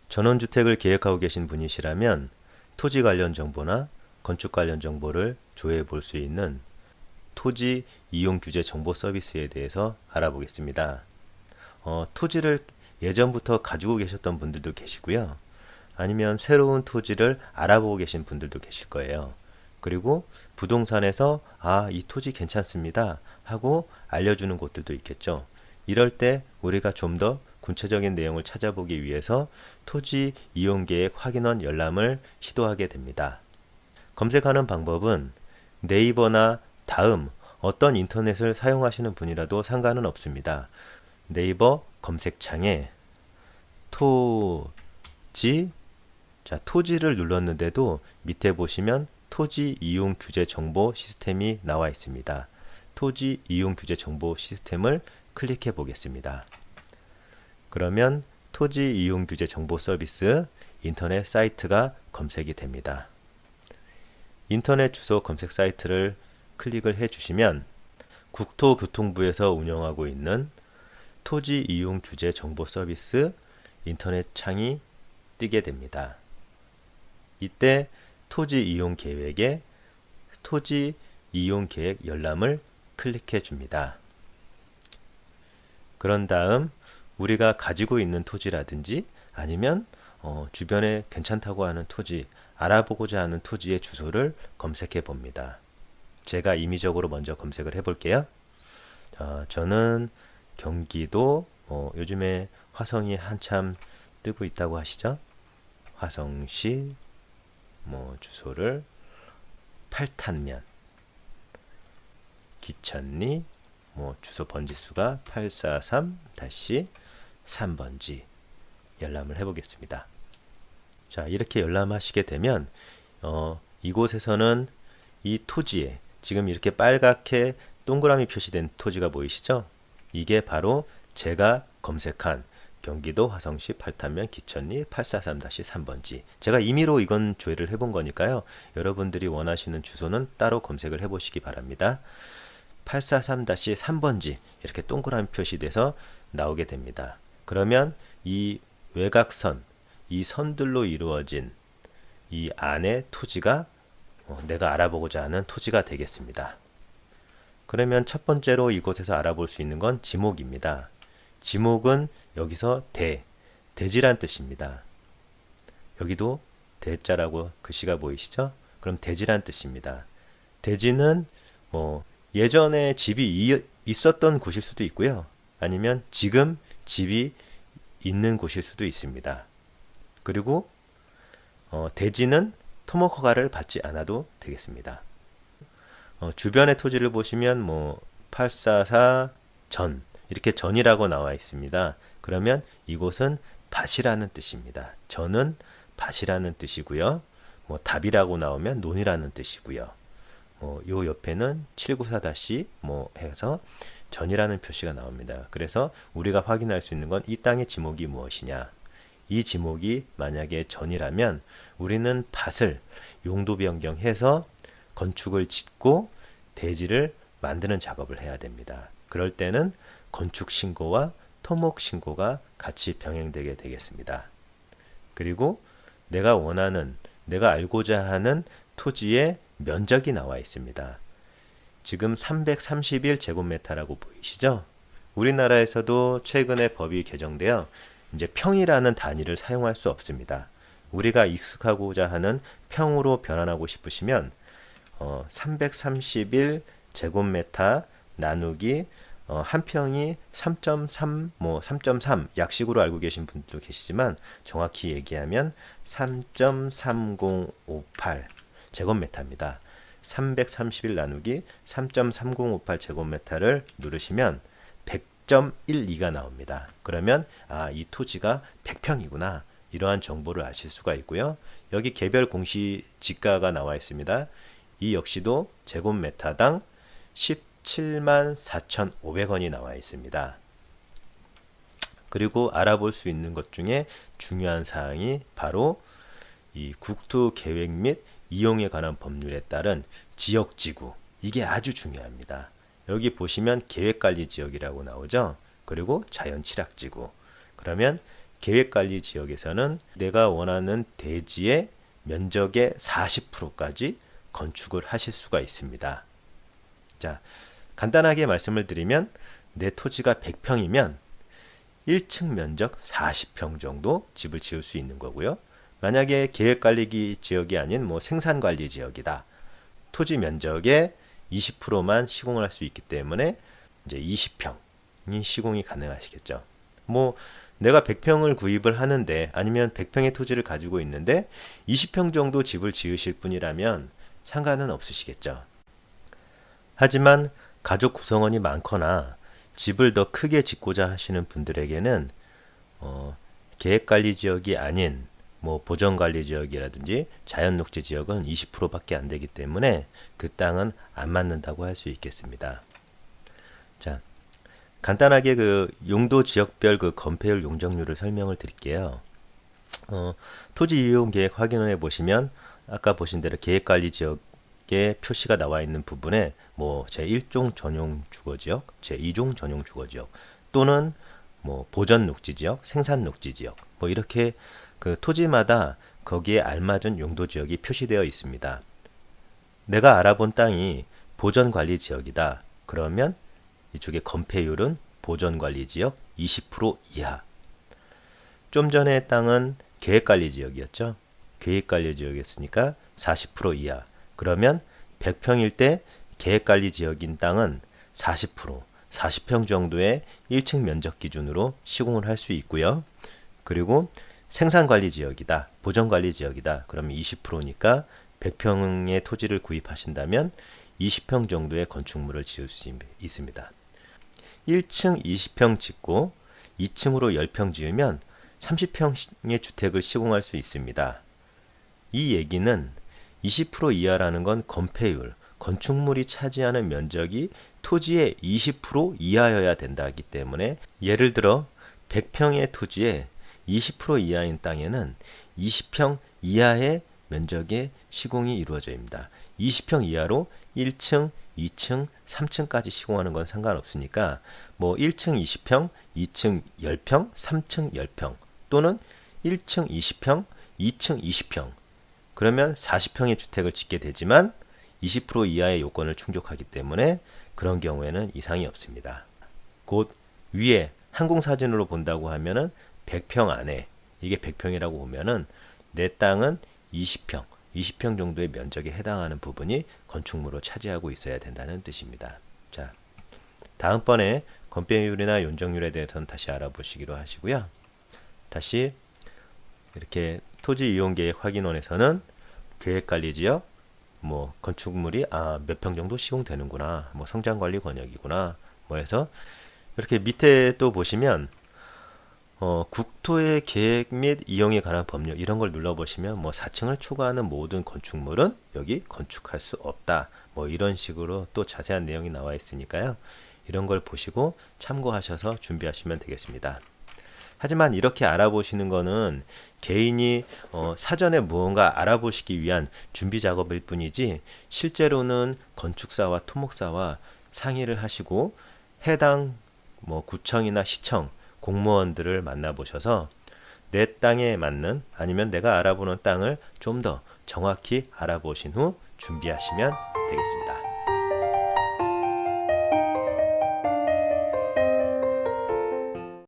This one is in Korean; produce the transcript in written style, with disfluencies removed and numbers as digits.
전원주택을 계획하고 계신 분이시라면 토지 관련 정보나 건축 관련 정보를 조회해 볼 수 있는 토지 이용 규제 정보 서비스에 대해서 알아보겠습니다. 토지를 예전부터 가지고 계셨던 분들도 계시고요. 아니면 새로운 토지를 알아보고 계신 분들도 계실 거예요. 그리고 부동산에서 이 토지 괜찮습니다 하고 알려주는 곳들도 있겠죠. 이럴 때 우리가 좀 더 구체적인 내용을 찾아보기 위해서 토지 이용 계획 확인원 열람을 시도하게 됩니다. 검색하는 방법은 네이버나 다음 어떤 인터넷을 사용하시는 분이라도 상관은 없습니다. 네이버 검색창에 토지, 토지를 눌렀는데도 밑에 보시면 토지 이용 규제 정보 시스템이 나와 있습니다. 토지 이용 규제 정보 시스템을 클릭해 보겠습니다. 그러면 토지 이용 규제 정보 서비스 인터넷 사이트가 검색이 됩니다. 인터넷 주소 검색 사이트를 클릭을 해 주시면 국토교통부에서 운영하고 있는 토지 이용 규제 정보 서비스 인터넷 창이 뜨게 됩니다. 이때 토지 이용 계획에 토지 이용 계획 열람을 클릭해 줍니다. 그런 다음 우리가 가지고 있는 토지라든지 아니면 주변에 괜찮다고 하는 토지, 알아보고자 하는 토지의 주소를 검색해 봅니다. 제가 임의적으로 먼저 검색을 해 볼게요. 저는 경기도, 요즘에 화성이 한참 뜨고 있다고 하시죠? 화성시 주소를 팔탄면 기천리 주소 번지수가 843-3번지 열람을 해보겠습니다. 자, 이렇게 열람하시게 되면 이곳에서는 이 토지에 지금 이렇게 빨갛게 동그라미 표시된 토지가 보이시죠? 이게 바로 제가 검색한 경기도 화성시 팔탄면 기천리 843-3번지. 제가 임의로 이건 조회를 해본 거니까요. 여러분들이 원하시는 주소는 따로 검색을 해보시기 바랍니다. 843-3번지 이렇게 동그라미 표시돼서 나오게 됩니다. 그러면 이 외곽선, 이 선들로 이루어진 이 안에 토지가 내가 알아보고자 하는 토지가 되겠습니다. 그러면 첫 번째로 이곳에서 알아볼 수 있는 건 지목입니다. 지목은 여기서 대지란 뜻입니다. 여기도 대자라고 글씨가 보이시죠? 그럼 대지란 뜻입니다. 대지는 예전에 집이 있었던 곳일 수도 있고요. 아니면 지금 집이 있는 곳일 수도 있습니다. 그리고 대지는 토목 허가를 받지 않아도 되겠습니다. 주변의 토지를 보시면 844 전 이렇게 전이라고 나와 있습니다. 그러면 이곳은 밭이라는 뜻입니다. 전은 밭이라는 뜻이고요. 답이라고 나오면 논이라는 뜻이고요. 요 옆에는 794- 해서 전이라는 표시가 나옵니다. 그래서 우리가 확인할 수 있는 건 이 땅의 지목이 무엇이냐. 이 지목이 만약에 전이라면 우리는 밭을 용도 변경해서 건축을 짓고 대지를 만드는 작업을 해야 됩니다. 그럴 때는 건축 신고와 토목 신고가 같이 병행되게 되겠습니다. 그리고 내가 원하는, 내가 알고자 하는 토지의 면적이 나와 있습니다. 지금 331제곱미터라고 보이시죠? 우리나라에서도 최근에 법이 개정되어 이제 평이라는 단위를 사용할 수 없습니다. 우리가 익숙하고자 하는 평으로 변환하고 싶으시면 331제곱미터 나누기 한 평이 3.3, 3.3 약식으로 알고 계신 분들도 계시지만 정확히 얘기하면 3.3058 제곱미터입니다. 331 나누기 3.3058 제곱미터를 누르시면 100.12가 나옵니다. 그러면 이 토지가 100평이구나. 이러한 정보를 아실 수가 있고요. 여기 개별 공시지가가 나와 있습니다. 이 역시도 제곱미터당 174,500원이 나와 있습니다. 그리고 알아볼 수 있는 것 중에 중요한 사항이 바로 이 국토계획 및 이용에 관한 법률에 따른 지역지구, 이게 아주 중요합니다. 여기 보시면 계획관리지역이라고 나오죠. 그리고 자연취락지구. 그러면 계획관리 지역에서는 내가 원하는 대지의 면적의 40%까지 건축을 하실 수가 있습니다. 자, 간단하게 말씀을 드리면 내 토지가 100평이면 1층 면적 40평 정도 집을 지을 수 있는 거고요. 만약에 계획관리 지역이 아닌 뭐 생산관리 지역이다. 토지 면적의 20%만 시공을 할 수 있기 때문에 이제 20평이 시공이 가능하시겠죠. 뭐 내가 100평을 구입을 하는데 아니면 100평의 토지를 가지고 있는데 20평 정도 집을 지으실 분이라면 상관은 없으시겠죠. 하지만 가족 구성원이 많거나 집을 더 크게 짓고자 하시는 분들에게는 계획관리 지역이 아닌 뭐 보전관리 지역이라든지 자연녹지 지역은 20%밖에 안 되기 때문에 그 땅은 안 맞는다고 할 수 있겠습니다. 자, 간단하게 그 용도 지역별 그 건폐율 용적률을 설명을 드릴게요. 토지 이용 계획 확인을 해 보시면 아까 보신 대로 계획관리 지역에 표시가 나와 있는 부분에 뭐 제1종 전용 주거지역, 제2종 전용 주거지역 또는 뭐 보전 녹지 지역, 생산 녹지 지역 뭐 이렇게 그 토지마다 거기에 알맞은 용도 지역이 표시되어 있습니다. 내가 알아본 땅이 보전 관리 지역이다. 그러면 이쪽에 건폐율은 보전관리 지역 20% 이하. 좀 전에 땅은 계획관리 지역이었죠. 계획관리 지역이었으니까 40% 이하. 그러면 100평일 때 계획관리 지역인 땅은 40%, 40평 정도의 1층 면적 기준으로 시공을 할 수 있고요. 그리고 생산관리 지역이다, 보전관리 지역이다. 그러면 20%니까 100평의 토지를 구입하신다면 20평 정도의 건축물을 지을 수 있습니다. 1층 20평 짓고 2층으로 10평 지으면 30평의 주택을 시공할 수 있습니다. 이 얘기는 20% 이하라는 건 건폐율, 건축물이 차지하는 면적이 토지의 20% 이하여야 된다기 때문에 예를 들어 100평의 토지에 20% 이하인 땅에는 20평 이하의 면적의 시공이 이루어져야 합니다. 20평 이하로 1층, 2층, 3층까지 시공하는 건 상관없으니까 뭐 1층 20평, 2층 10평, 3층 10평 또는 1층 20평, 2층 20평 그러면 40평의 주택을 짓게 되지만 20% 이하의 요건을 충족하기 때문에 그런 경우에는 이상이 없습니다. 곧 위에 항공사진으로 본다고 하면은 100평 안에 이게 100평이라고 보면은 내 땅은 20평 정도의 면적에 해당하는 부분이 건축물로 차지하고 있어야 된다는 뜻입니다. 자, 다음번에 건폐율이나 용적률에 대해서는 다시 알아보시기로 하시고요. 다시 이렇게 토지 이용 계획 확인원에서는 계획관리 지역, 뭐 건축물이 몇 평 정도 시공되는구나, 뭐 성장관리 권역이구나, 뭐 해서 이렇게 밑에 또 보시면 국토의 계획 및 이용에 관한 법률 이런 걸 눌러보시면 뭐 4층을 초과하는 모든 건축물은 여기 건축할 수 없다. 뭐 이런 식으로 또 자세한 내용이 나와 있으니까요. 이런 걸 보시고 참고하셔서 준비하시면 되겠습니다. 하지만 이렇게 알아보시는 거는 개인이 사전에 무언가 알아보시기 위한 준비 작업일 뿐이지 실제로는 건축사와 토목사와 상의를 하시고 해당 뭐 구청이나 시청 공무원들을 만나보셔서 내 땅에 맞는 아니면 내가 알아보는 땅을 좀 더 정확히 알아보신 후 준비하시면 되겠습니다.